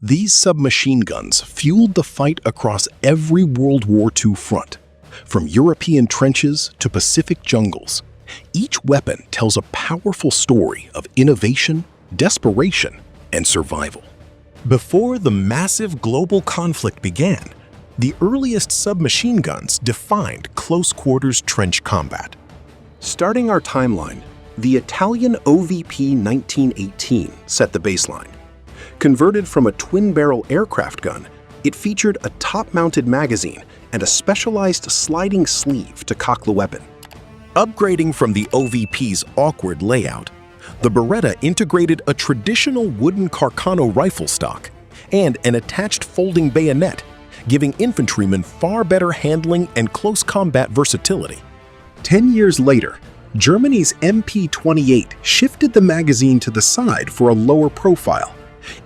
These submachine guns fueled the fight across every World War II front, from European trenches to Pacific jungles. Each weapon tells a powerful story of innovation, desperation, and survival. Before the massive global conflict began, the earliest submachine guns defined close-quarters trench combat. Starting our timeline, the Italian OVP 1918 set the baseline. Converted from a twin-barrel aircraft gun, it featured a top-mounted magazine and a specialized sliding sleeve to cock the weapon. Upgrading from the OVP's awkward layout, the Beretta integrated a traditional wooden Carcano rifle stock and an attached folding bayonet, giving infantrymen far better handling and close combat versatility. 10 years later, Germany's MP-28 shifted the magazine to the side for a lower profile.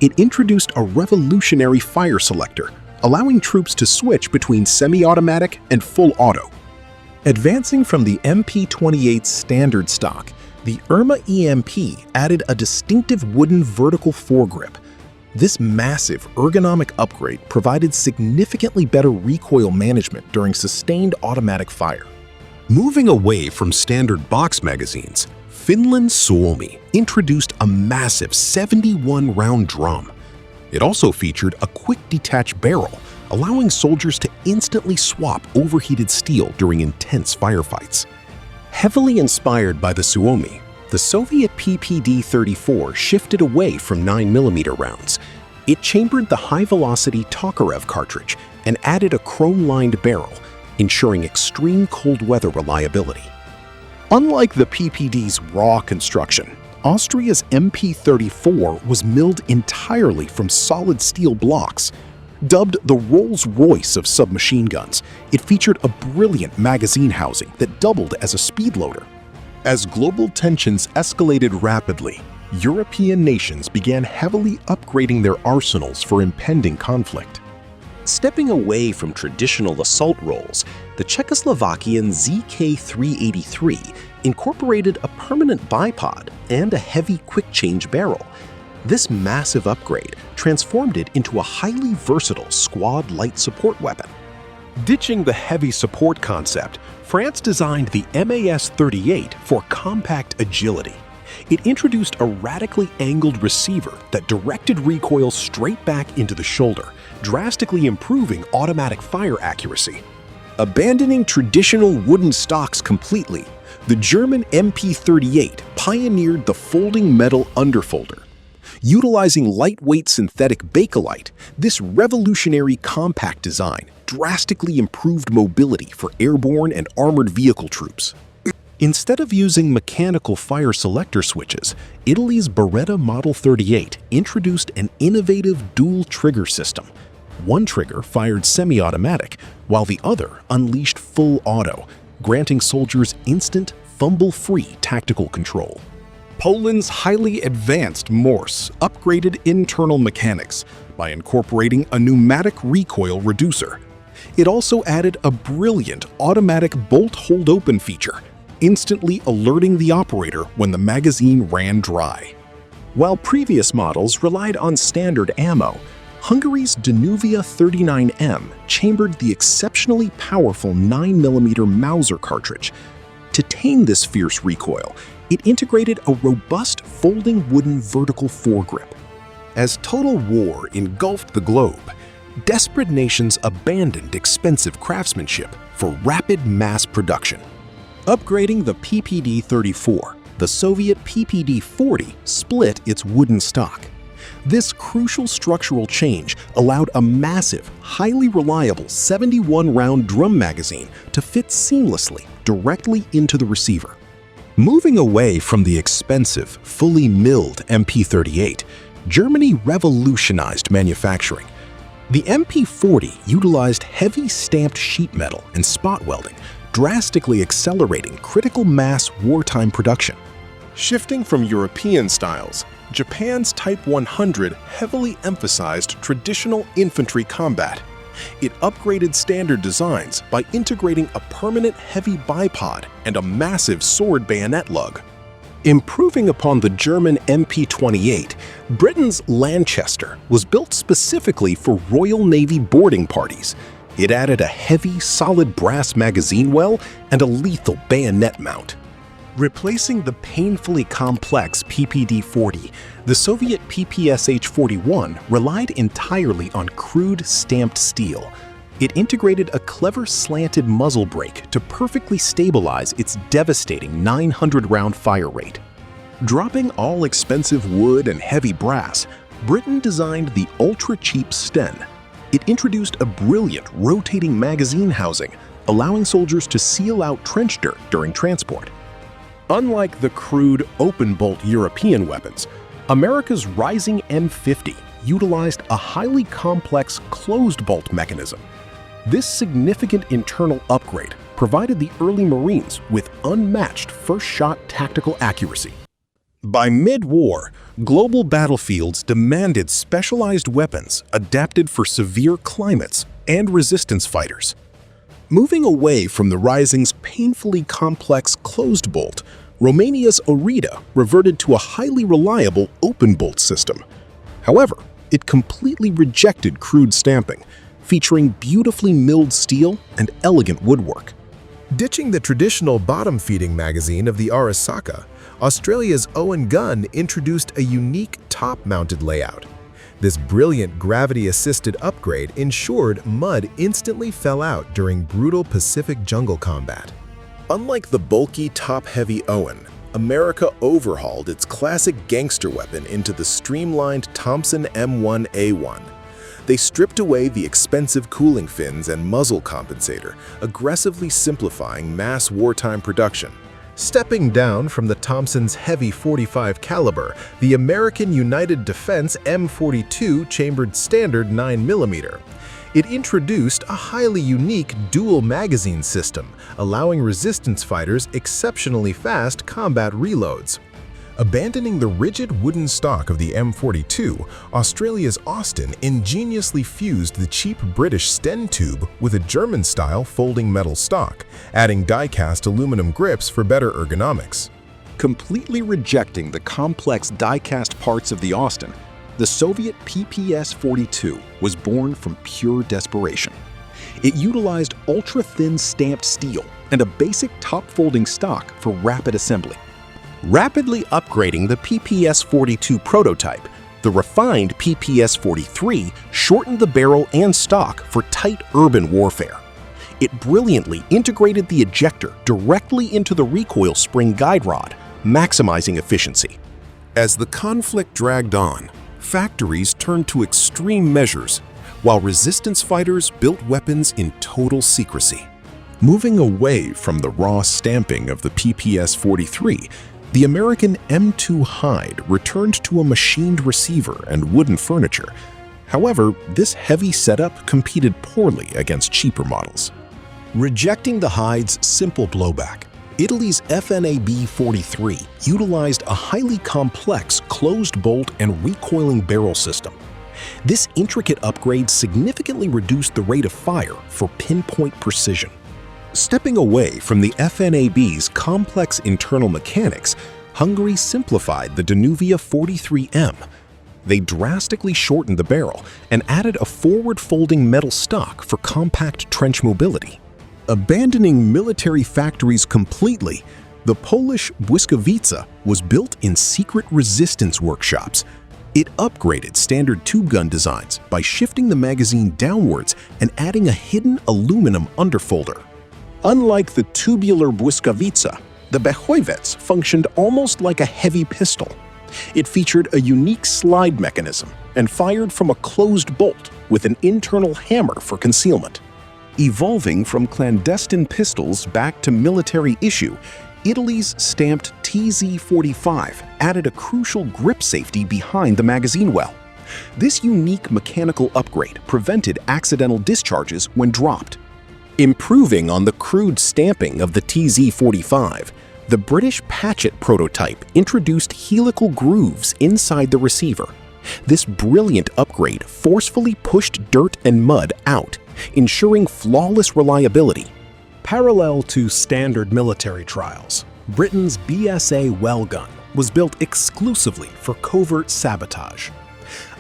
It introduced a revolutionary fire selector, allowing troops to switch between semi-automatic and full auto. Advancing from the MP-28's standard stock, the Irma EMP added a distinctive wooden vertical foregrip. This massive ergonomic upgrade provided significantly better recoil management during sustained automatic fire. Moving away from standard box magazines, Finland's Suomi introduced a massive 71-round drum. It also featured a quick detach barrel, allowing soldiers to instantly swap overheated steel during intense firefights. Heavily inspired by the Suomi, the Soviet PPD-34 shifted away from 9mm rounds. It chambered the high-velocity Tokarev cartridge and added a chrome-lined barrel, ensuring extreme cold weather reliability. Unlike the PPD's raw construction, Austria's MP-34 was milled entirely from solid steel blocks. Dubbed the Rolls-Royce of submachine guns, it featured a brilliant magazine housing that doubled as a speed loader. As global tensions escalated rapidly, European nations began heavily upgrading their arsenals for impending conflict. Stepping away from traditional assault roles, the Czechoslovakian ZK-383 incorporated a permanent bipod and a heavy quick-change barrel. This massive upgrade transformed it into a highly versatile squad light support weapon. Ditching the heavy support concept, France designed the MAS-38 for compact agility. It introduced a radically angled receiver that directed recoil straight back into the shoulder, drastically improving automatic fire accuracy. Abandoning traditional wooden stocks completely, the German MP-38 pioneered the folding metal underfolder. Utilizing lightweight synthetic bakelite, this revolutionary compact design drastically improved mobility for airborne and armored vehicle troops. Instead of using mechanical fire selector switches, Italy's Beretta Model 38 introduced an innovative dual trigger system. One trigger fired semi-automatic, while the other unleashed full auto, granting soldiers instant, fumble-free tactical control. Poland's highly advanced Morse upgraded internal mechanics by incorporating a pneumatic recoil reducer. It also added a brilliant automatic bolt hold open feature, instantly alerting the operator when the magazine ran dry. While previous models relied on standard ammo, Hungary's Danuvia 39M chambered the exceptionally powerful 9mm Mauser cartridge. To tame this fierce recoil, it integrated a robust folding wooden vertical foregrip. As total war engulfed the globe, desperate nations abandoned expensive craftsmanship for rapid mass production. Upgrading the PPD-34, the Soviet PPD-40 split its wooden stock. This crucial structural change allowed a massive, highly reliable 71-round drum magazine to fit seamlessly directly into the receiver. Moving away from the expensive, fully milled MP-38, Germany revolutionized manufacturing. The MP-40 utilized heavy stamped sheet metal and spot welding, drastically accelerating critical mass wartime production. Shifting from European styles, Japan's Type 100 heavily emphasized traditional infantry combat. It upgraded standard designs by integrating a permanent heavy bipod and a massive sword bayonet lug. Improving upon the German MP28, Britain's Lanchester was built specifically for Royal Navy boarding parties. It added a heavy, solid brass magazine well and a lethal bayonet mount. Replacing the painfully complex PPD-40, the Soviet PPSH-41 relied entirely on crude stamped steel. It integrated a clever slanted muzzle brake to perfectly stabilize its devastating 900-round fire rate. Dropping all expensive wood and heavy brass, Britain designed the ultra-cheap Sten. It introduced a brilliant rotating magazine housing, allowing soldiers to seal out trench dirt during transport. Unlike the crude open-bolt European weapons, America's rising M50 utilized a highly complex closed-bolt mechanism. This significant internal upgrade provided the early Marines with unmatched first-shot tactical accuracy. By mid-war, global battlefields demanded specialized weapons adapted for severe climates and resistance fighters. Moving away from the Rising's painfully complex closed bolt, Romania's Orita reverted to a highly reliable open-bolt system. However, it completely rejected crude stamping, featuring beautifully milled steel and elegant woodwork. Ditching the traditional bottom-feeding magazine of the Arisaka, Australia's Owen gun introduced a unique top-mounted layout. This brilliant gravity-assisted upgrade ensured mud instantly fell out during brutal Pacific jungle combat. Unlike the bulky, top-heavy Owen, America overhauled its classic gangster weapon into the streamlined Thompson M1A1. They stripped away the expensive cooling fins and muzzle compensator, aggressively simplifying mass wartime production. Stepping down from the Thompson's heavy .45 caliber, the American United Defense M42 chambered standard 9mm. It introduced a highly unique dual magazine system, allowing resistance fighters exceptionally fast combat reloads. Abandoning the rigid wooden stock of the M42, Australia's Austin ingeniously fused the cheap British Sten tube with a German-style folding metal stock, adding die-cast aluminum grips for better ergonomics. Completely rejecting the complex die-cast parts of the Austin, the Soviet PPS-42 was born from pure desperation. It utilized ultra-thin stamped steel and a basic top-folding stock for rapid assembly. Rapidly upgrading the PPS-42 prototype, the refined PPS-43 shortened the barrel and stock for tight urban warfare. It brilliantly integrated the ejector directly into the recoil spring guide rod, maximizing efficiency. As the conflict dragged on, factories turned to extreme measures, while resistance fighters built weapons in total secrecy. Moving away from the raw stamping of the PPS-43, the American M2 Hyde returned to a machined receiver and wooden furniture. However, this heavy setup competed poorly against cheaper models. Rejecting the Hyde's simple blowback, Italy's FNAB-43 utilized a highly complex closed bolt and recoiling barrel system. This intricate upgrade significantly reduced the rate of fire for pinpoint precision. Stepping away from the FNAB's complex internal mechanics, Hungary simplified the Danuvia 43M. They drastically shortened the barrel and added a forward-folding metal stock for compact trench mobility. Abandoning military factories completely, the Polish Błyskawica was built in secret resistance workshops. It upgraded standard tube gun designs by shifting the magazine downwards and adding a hidden aluminum underfolder. Unlike the tubular Błyskawica, the Bechowiec functioned almost like a heavy pistol. It featured a unique slide mechanism and fired from a closed bolt with an internal hammer for concealment. Evolving from clandestine pistols back to military issue, Italy's stamped TZ-45 added a crucial grip safety behind the magazine well. This unique mechanical upgrade prevented accidental discharges when dropped. Improving on the crude stamping of the TZ-45, the British Patchett prototype introduced helical grooves inside the receiver. This brilliant upgrade forcefully pushed dirt and mud out, ensuring flawless reliability. Parallel to standard military trials, Britain's BSA well gun was built exclusively for covert sabotage.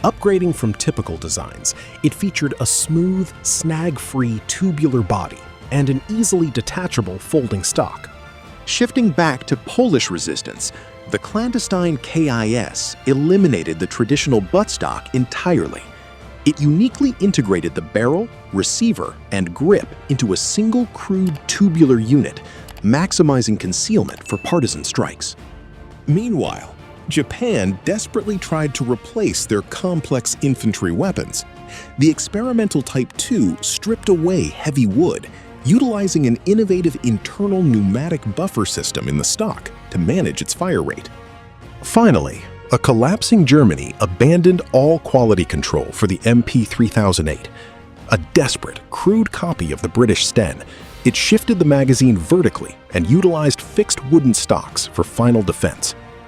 Upgrading from typical designs, it featured a smooth, snag-free tubular body and an easily detachable folding stock. Shifting back to Polish resistance, the clandestine KIS eliminated the traditional buttstock entirely. It uniquely integrated the barrel, receiver, and grip into a single crude tubular unit, maximizing concealment for partisan strikes. Meanwhile, Japan desperately tried to replace their complex infantry weapons. The experimental Type II stripped away heavy wood, utilizing an innovative internal pneumatic buffer system in the stock to manage its fire rate. Finally, a collapsing Germany abandoned all quality control for the MP3008. A desperate, crude copy of the British Sten, it shifted the magazine vertically and utilized fixed wooden stocks for final defense.